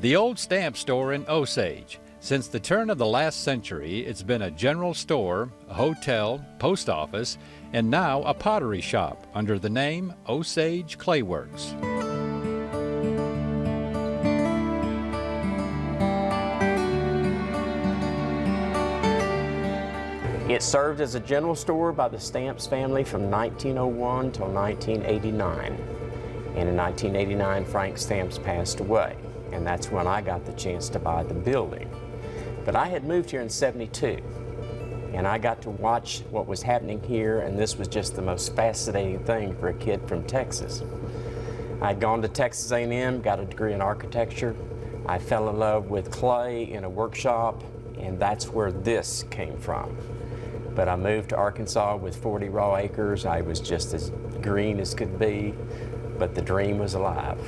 The old stamp store in Osage. Since the turn of the last century, it's been a general store, a hotel, post office, and now a pottery shop under the name Osage Clay Works. It served as a general store by the Stamps family from 1901 till 1989. And in 1989, Frank Stamps passed away, and that's when I got the chance to buy the building. But I had moved here in '72, and I got to watch what was happening here, and this was just the most fascinating thing for a kid from Texas. I'd gone to Texas A&M, got a degree in architecture. I fell in love with clay in a workshop, and that's where this came from. But I moved to Arkansas with 40 raw acres. I was just as green as could be, but the dream was alive.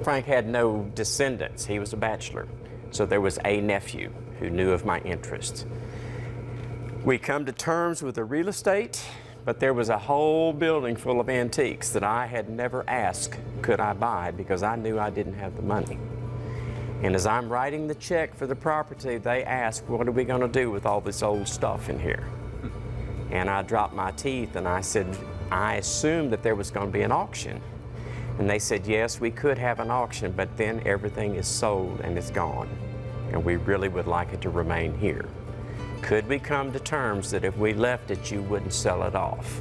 Frank had no descendants. He was a bachelor. So there was a nephew who knew of my interest. We come to terms with the real estate, but there was a whole building full of antiques that I had never asked could I buy because I knew I didn't have the money. And as I'm writing the check for the property, they asked, what are we going to do with all this old stuff in here? And I dropped my teeth and I said, I assumed that there was going to be an auction. And they said, yes, we could have an auction, but then everything is sold and it's gone. And we really would like it to remain here. Could we come to terms that if we left it, you wouldn't sell it off?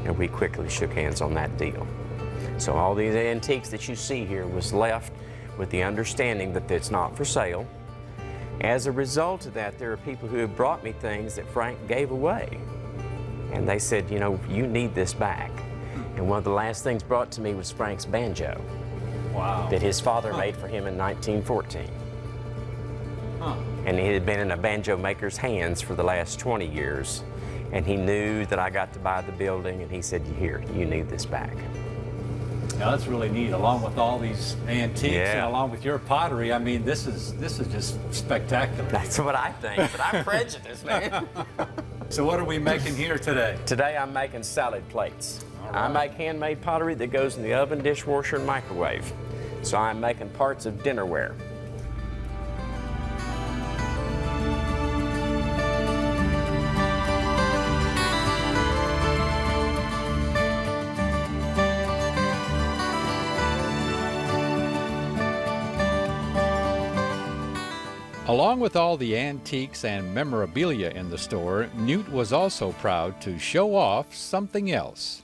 And we quickly shook hands on that deal. So all these antiques that you see here was left with the understanding that it's not for sale. As a result of that, there are people who have brought me things that Frank gave away. And they said, you know, you need this back. And one of the last things brought to me was Frank's banjo. Wow. That his father made for him in 1914. And he had been in a banjo maker's hands for the last 20 years. And he knew that I got to buy the building, and he said, here, you need this back. Now that's really neat, along with all these antiques and along with your pottery. I mean, this is just spectacular. That's what I think, but I'm prejudiced, man. So what are we making here today? Today I'm making salad plates. Right. I make handmade pottery that goes in the oven, dishwasher, and microwave. So I'm making parts of dinnerware. Along with all the antiques and memorabilia in the store, Newt was also proud to show off something else.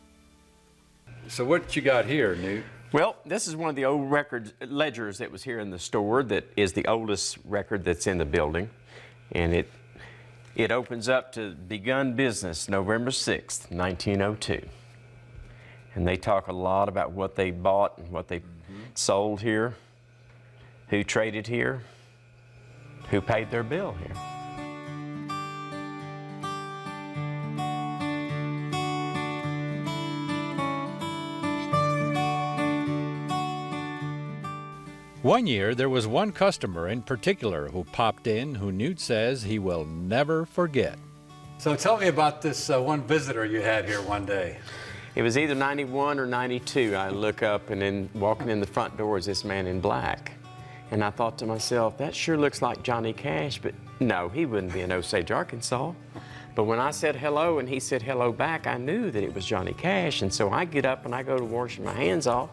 So what you got here, Newt? Well, this is one of the old ledgers that was here in the store that is the oldest record that's in the building. And it opens up to begun business November 6th, 1902. And they talk a lot about what they bought and what they sold here, who traded here, who paid their bill here. One year, there was one customer in particular who popped in who Newt says he will never forget. So tell me about this one visitor you had here one day. It was either 91 or 92. I look up and then walking in the front door is this man in black. And I thought to myself, that sure looks like Johnny Cash, but no, he wouldn't be in Osage, Arkansas. But when I said hello and he said hello back, I knew that it was Johnny Cash. And so I get up and I go to washing my hands off.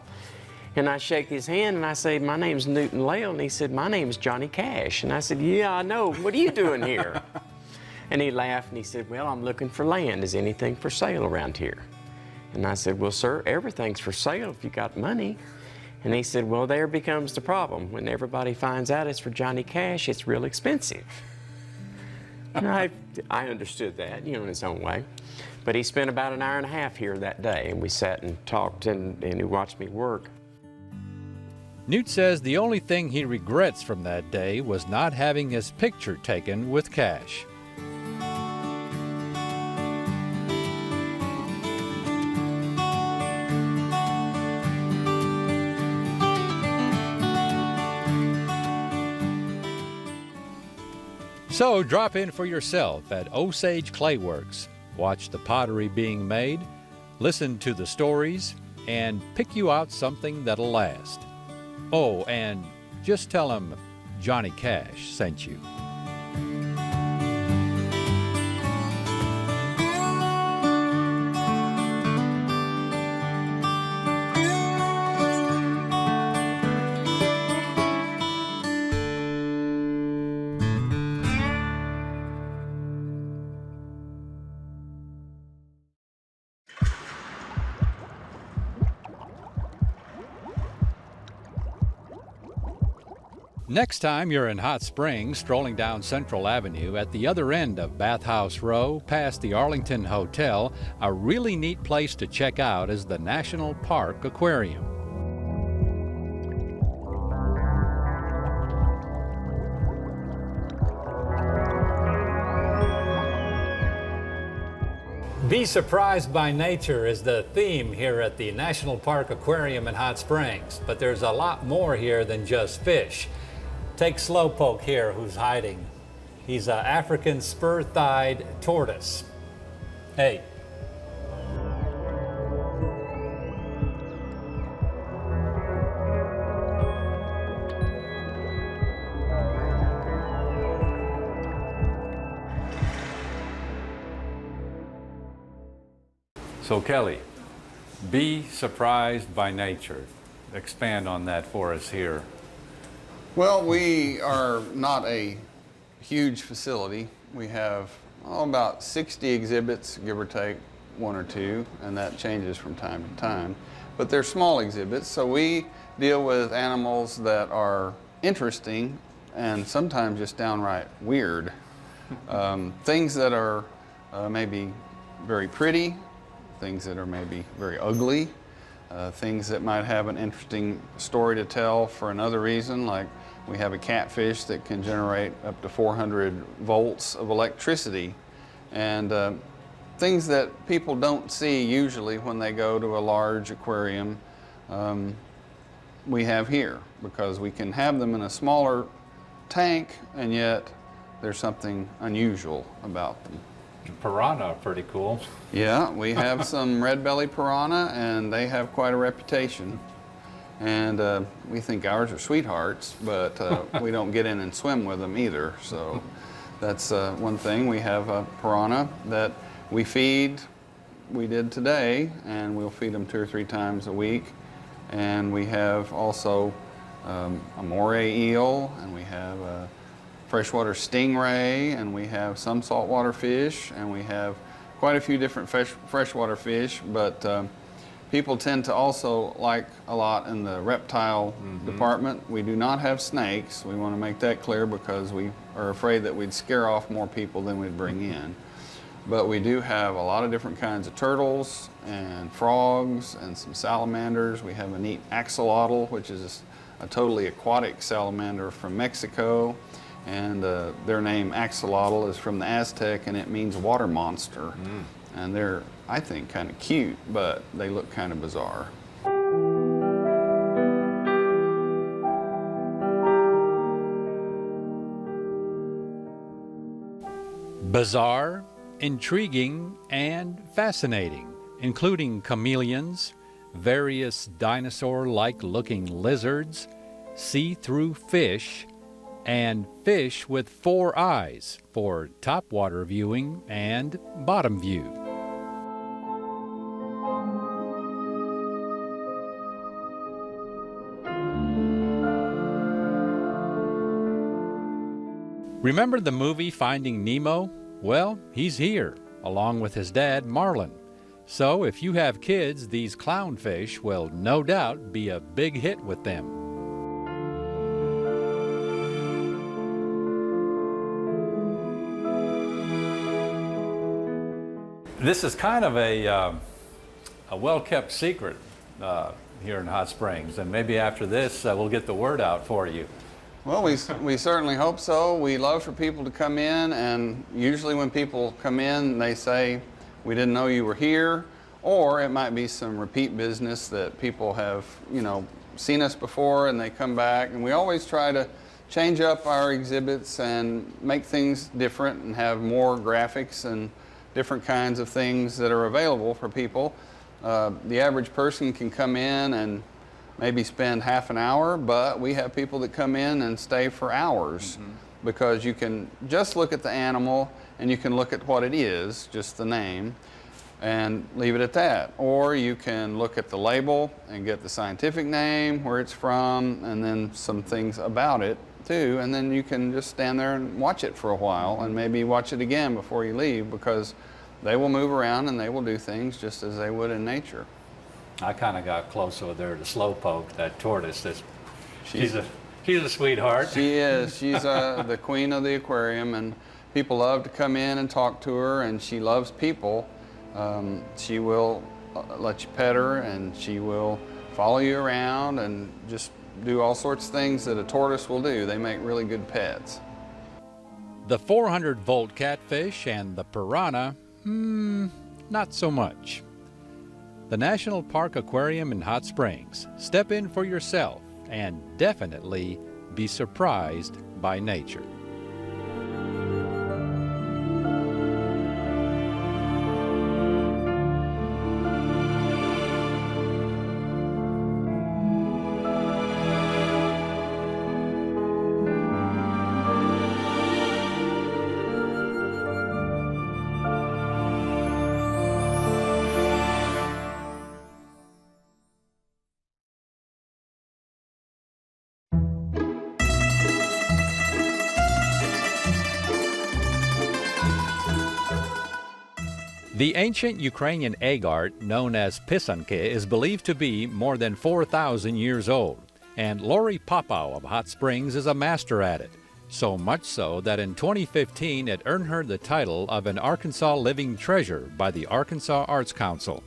And I shake his hand and I say, my name's Newton Lael. And he said, my name's Johnny Cash. And I said, yeah, I know. What are you doing here? And he laughed and he said, well, I'm looking for land. Is anything for sale around here? And I said, well, sir, everything's for sale if you got money. And he said, well, there becomes the problem. When everybody finds out it's for Johnny Cash, it's real expensive. And I understood that, you know, in his own way. But he spent about an hour and a half here that day, and we sat and talked, and he watched me work. Newt says the only thing he regrets from that day was not having his picture taken with Cash. So drop in for yourself at Osage Clay Works. Watch the pottery being made, listen to the stories, and pick you out something that'll last. Oh, and just tell them Johnny Cash sent you. Next time you're in Hot Springs, strolling down Central Avenue at the other end of Bathhouse Row, past the Arlington Hotel, a really neat place to check out is the National Park Aquarium. Be surprised by nature is the theme here at the National Park Aquarium in Hot Springs, but there's a lot more here than just fish. Take Slowpoke here, who's hiding. He's an African spur-thighed tortoise. Hey. So Kelly, be surprised by nature. Expand on that for us here. Well, we are not a huge facility. We have about 60 exhibits, give or take one or two, and that changes from time to time. But they're small exhibits, so we deal with animals that are interesting and sometimes just downright weird. Things that are maybe very pretty, things that are maybe very ugly, things that might have an interesting story to tell for another reason, like we have a catfish that can generate up to 400 volts of electricity, and things that people don't see usually when they go to a large aquarium, we have here, because we can have them in a smaller tank, and yet there's something unusual about them. Piranha, pretty cool. Yeah, we have some red-bellied piranha, and they have quite a reputation. And we think ours are sweethearts, but we don't get in and swim with them either. So that's one thing. We have a piranha that we feed. We did today, and we'll feed them 2 or 3 times a week. And we have also a moray eel, and we have a freshwater stingray, and we have some saltwater fish, and we have quite a few different freshwater fish, but people tend to also like a lot in the reptile department. We do not have snakes. We want to make that clear because we are afraid that we'd scare off more people than we'd bring in. But we do have a lot of different kinds of turtles and frogs and some salamanders. We have a neat axolotl, which is a totally aquatic salamander from Mexico. And their name axolotl is from the Aztec, and it means water monster. And they're, I think, kind of cute, but they look kind of bizarre. Bizarre, intriguing, and fascinating, including chameleons, various dinosaur-like looking lizards, see-through fish, and fish with 4 eyes for topwater viewing and bottom view. Remember the movie Finding Nemo? Well, he's here, along with his dad, Marlin. So if you have kids, these clownfish will no doubt be a big hit with them. This is kind of a well-kept secret here in Hot Springs, and maybe after this we'll get the word out for you. Well, we certainly hope so. We love for people to come in, and usually when people come in, they say, we didn't know you were here, or it might be some repeat business that people have, you know, seen us before and they come back, and we always try to change up our exhibits and make things different and have more graphics and different kinds of things that are available for people. The average person can come in and maybe spend half an hour, but we have people that come in and stay for hours because you can just look at the animal and you can look at what it is, just the name, and leave it at that. Or you can look at the label and get the scientific name, where it's from, and then some things about it too, and then you can just stand there and watch it for a while and maybe watch it again before you leave, because they will move around and they will do things just as they would in nature. I kind of got close over there to Slowpoke, that tortoise. She's a sweetheart. She is. She's the queen of the aquarium, and people love to come in and talk to her, and she loves people. She will let you pet her, and she will follow you around and just do all sorts of things that a tortoise will do. They make really good pets. The 400-volt catfish and the piranha, not so much. The National Park Aquarium in Hot Springs. Step in for yourself and definitely be surprised by nature. The ancient Ukrainian egg art known as pisanki is believed to be more than 4,000 years old, and Lori Popow of Hot Springs is a master at it, so much so that in 2015 it earned her the title of an Arkansas Living Treasure by the Arkansas Arts Council.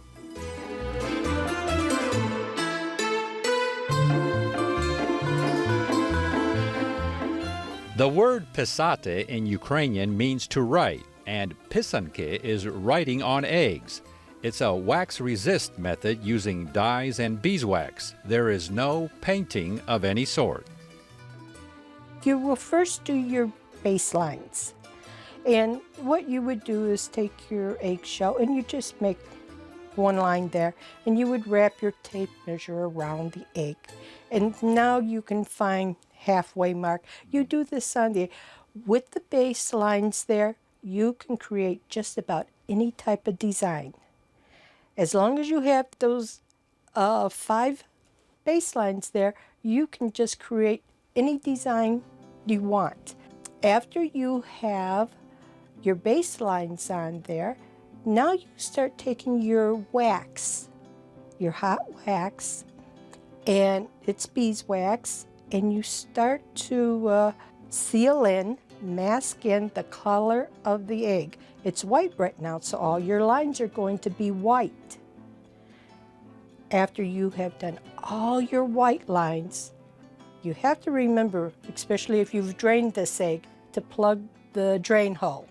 The word pisate in Ukrainian means to write, and pisanki is writing on eggs. It's a wax-resist method using dyes and beeswax. There is no painting of any sort. You will first do your baselines. And what you would do is take your eggshell and you just make one line there, and you would wrap your tape measure around the egg. And now you can find halfway mark. You do this on the, with the baselines there, you can create just about any type of design. As long as you have those 5 baselines there, you can just create any design you want. After you have your baselines on there, now you start taking your wax, your hot wax, and it's beeswax, and you start to seal in, mask in the color of the egg. It's white right now, so all your lines are going to be white. After you have done all your white lines, you have to remember, especially if you've drained this egg, to plug the drain hole.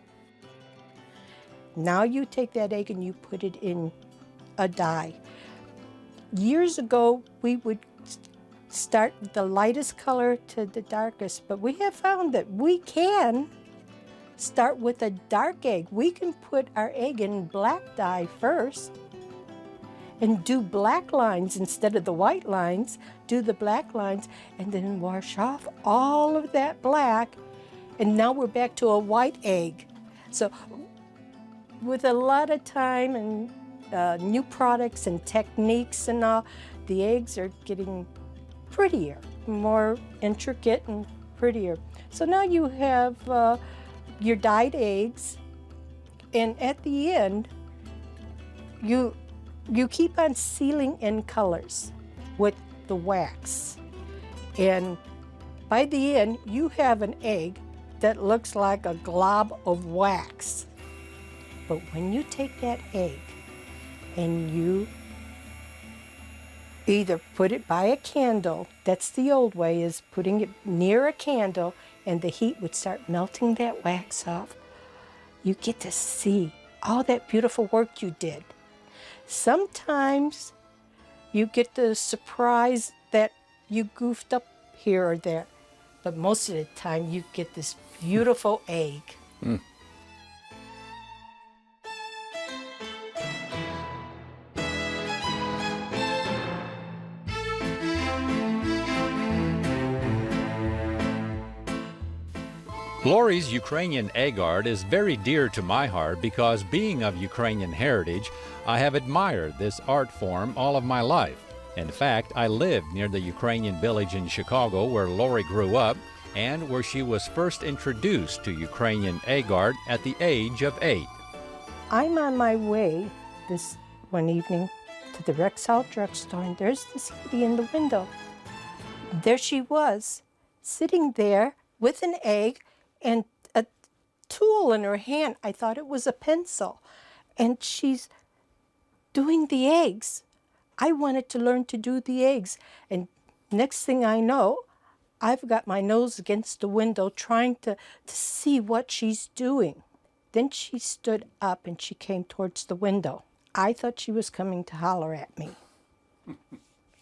Now you take that egg and you put it in a dye. Years ago, we would start with the lightest color to the darkest, but we have found that we can start with a dark egg. We can put our egg in black dye first and do black lines instead of the white lines, do the black lines, and then wash off all of that black, and now we're back to a white egg. So with a lot of time and new products and techniques and all, the eggs are getting prettier, more intricate and prettier. So now you have your dyed eggs, and at the end, you keep on sealing in colors with the wax. And by the end, you have an egg that looks like a glob of wax. But when you take that egg and you either put it by a candle, that's the old way, is putting it near a candle, and the heat would start melting that wax off. You get to see all that beautiful work you did. Sometimes you get the surprise that you goofed up here or there, but most of the time you get this beautiful egg. Lori's Ukrainian Agard is very dear to my heart because, being of Ukrainian heritage, I have admired this art form all of my life. In fact, I lived near the Ukrainian village in Chicago where Lori grew up and where she was first introduced to Ukrainian Agard at the age of 8. I'm on my way this one evening to the Rexall drugstore, and there's this lady in the window. There she was, sitting there with an egg and a tool in her hand. I thought it was a pencil. And she's doing the eggs. I wanted to learn to do the eggs. And next thing I know, I've got my nose against the window trying to see what she's doing. Then she stood up and she came towards the window. I thought she was coming to holler at me.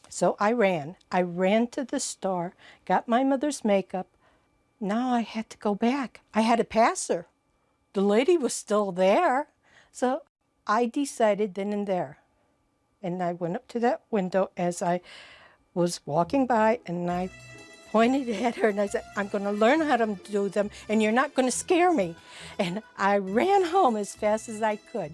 So I ran. I ran to the store, got my mother's makeup. Now I had to go back. I had to pass her. The lady was still there. So I decided then and there. And I went up to that window as I was walking by, and I pointed at her and I said, I'm going to learn how to do them, and you're not going to scare me. And I ran home as fast as I could.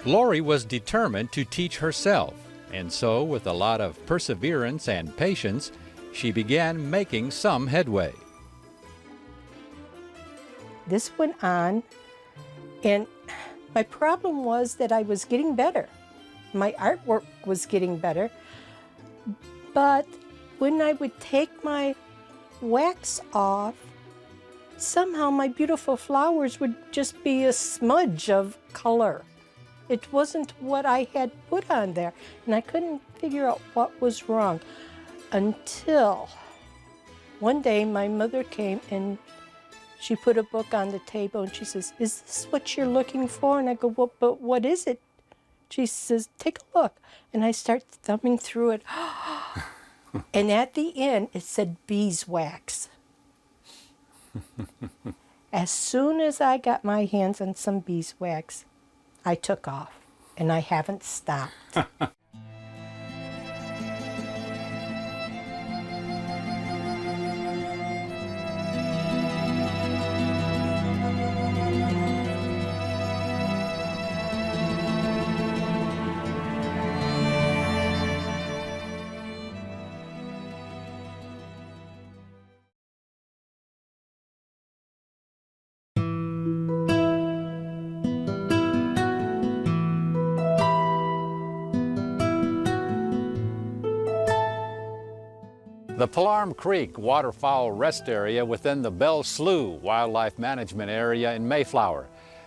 Lori was determined to teach herself, and so, with a lot of perseverance and patience, she began making some headway. This went on, and my problem was that I was getting better. My artwork was getting better, but when I would take my wax off, somehow my beautiful flowers would just be a smudge of color. It wasn't what I had put on there, and I couldn't figure out what was wrong until one day my mother came and she put a book on the table and she says, is this what you're looking for? And I go, well, but what is it? She says, take a look. And I start thumbing through it. And at the end, it said beeswax. As soon as I got my hands on some beeswax, I took off, and I haven't stopped. The Palarm Creek Waterfowl Rest Area within the Bell Slough Wildlife Management Area in Mayflower.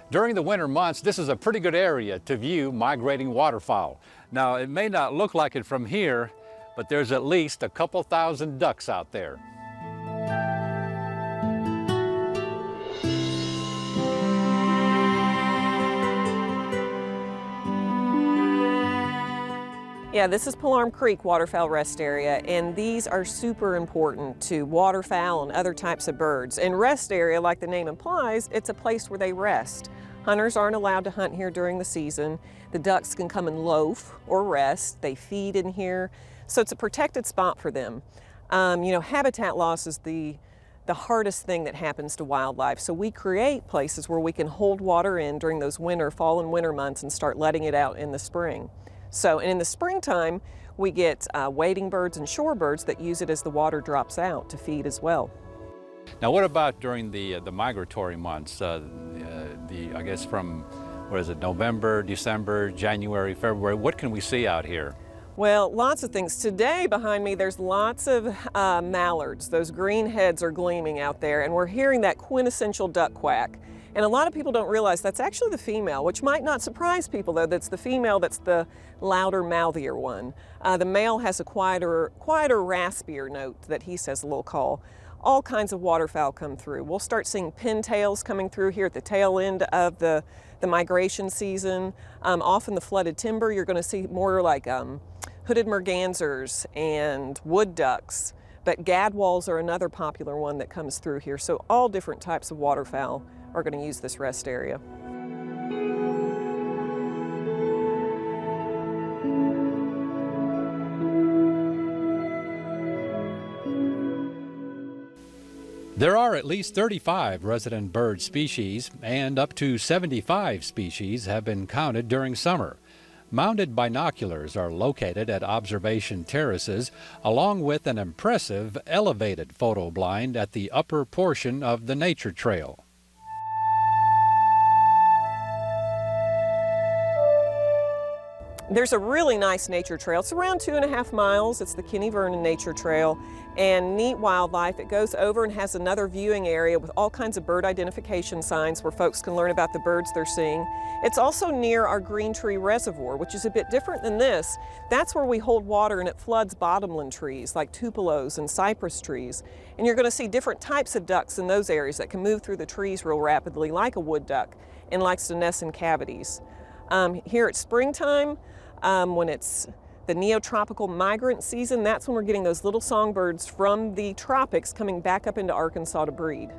During the winter months, this is a pretty good area to view migrating waterfowl. Now, it may not look like it from here, but there's at least a couple thousand ducks out there. Yeah, this is Palarm Creek Waterfowl Rest Area, and these are super important to waterfowl and other types of birds. And rest area, like the name implies, it's a place where they rest. Hunters aren't allowed to hunt here during the season. The ducks can come and loaf or rest. They feed in here, so it's a protected spot for them. You know, habitat loss is the hardest thing that happens to wildlife. So we create places where we can hold water in during those fall and winter months and start letting it out in the spring. So, and in the springtime, we get wading birds and shorebirds that use it as the water drops out to feed as well. Now, what about during the migratory months? I guess from, what is it, November, December, January, February? What can we see out here? Well, lots of things. Today behind me, there's lots of mallards. Those green heads are gleaming out there, and we're hearing that quintessential duck quack. And a lot of people don't realize that's actually the female, which might not surprise people, though. That's the female that's the louder, mouthier one. The male has a quieter, raspier note that he says a little call. All kinds of waterfowl come through. We'll start seeing pintails coming through here at the tail end of the migration season. Off in the flooded timber, you're going to see more like hooded mergansers and wood ducks. But gadwalls are another popular one that comes through here. So all different types of waterfowl are going to use this rest area. are at least 35 resident bird species, and up to 75 species have been counted during summer. Mounted binoculars are located at observation terraces, along with an impressive elevated photo blind at the upper portion of the nature trail. There's a really nice nature trail. It's around 2.5 miles. It's the Kenny Vernon Nature Trail, and neat wildlife. It goes over and has another viewing area with all kinds of bird identification signs where folks can learn about the birds they're seeing. It's also near our Green Tree Reservoir, which is a bit different than this. That's where we hold water and it floods bottomland trees like tupelos and cypress trees. And you're going to see different types of ducks in those areas that can move through the trees real rapidly, like a wood duck, and likes to nest in cavities. Here at springtime, when it's the neotropical migrant season, that's when we're getting those little songbirds from the tropics coming back up into Arkansas to breed.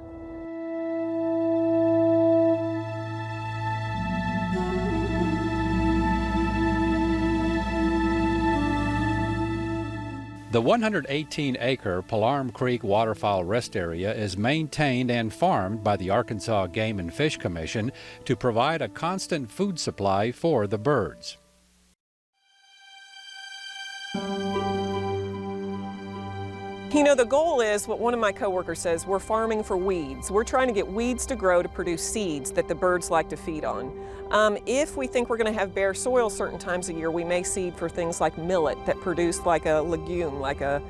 The 118-acre Palarum Creek Waterfowl Rest Area is maintained and farmed by the Arkansas Game and Fish Commission to provide a constant food supply for the birds. You know, the goal is, what one of my coworkers says, we're farming for weeds. We're trying to get weeds to grow to produce seeds that the birds like to feed on. If we think we're going to have bare soil certain times of year, we may seed for things like millet that produce like a legume, like a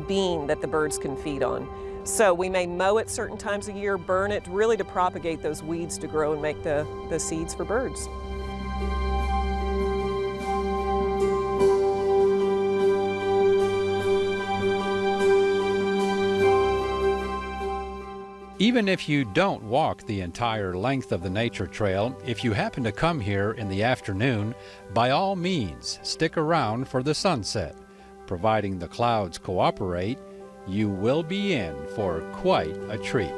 bean that the birds can feed on. So we may mow it certain times of year, burn it, really to propagate those weeds to grow and make the seeds for birds. Even if you don't walk the entire length of the nature trail, if you happen to come here in the afternoon, by all means, stick around for the sunset. Providing the clouds cooperate, you will be in for quite a treat.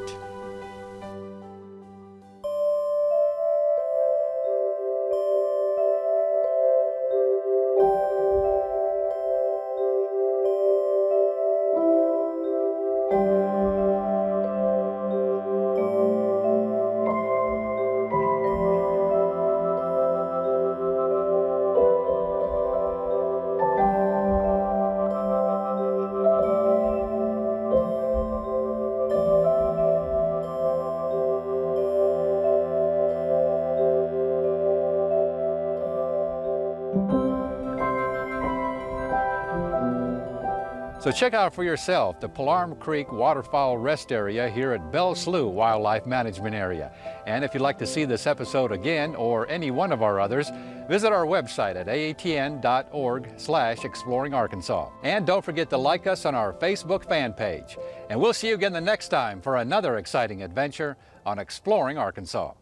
So check out for yourself the Palarum Creek Waterfowl Rest Area here at Belle Slough Wildlife Management Area. And if you'd like to see this episode again or any one of our others, visit our website at aatn.org/exploringarkansas. And don't forget to like us on our Facebook fan page. And we'll see you again the next time for another exciting adventure on Exploring Arkansas.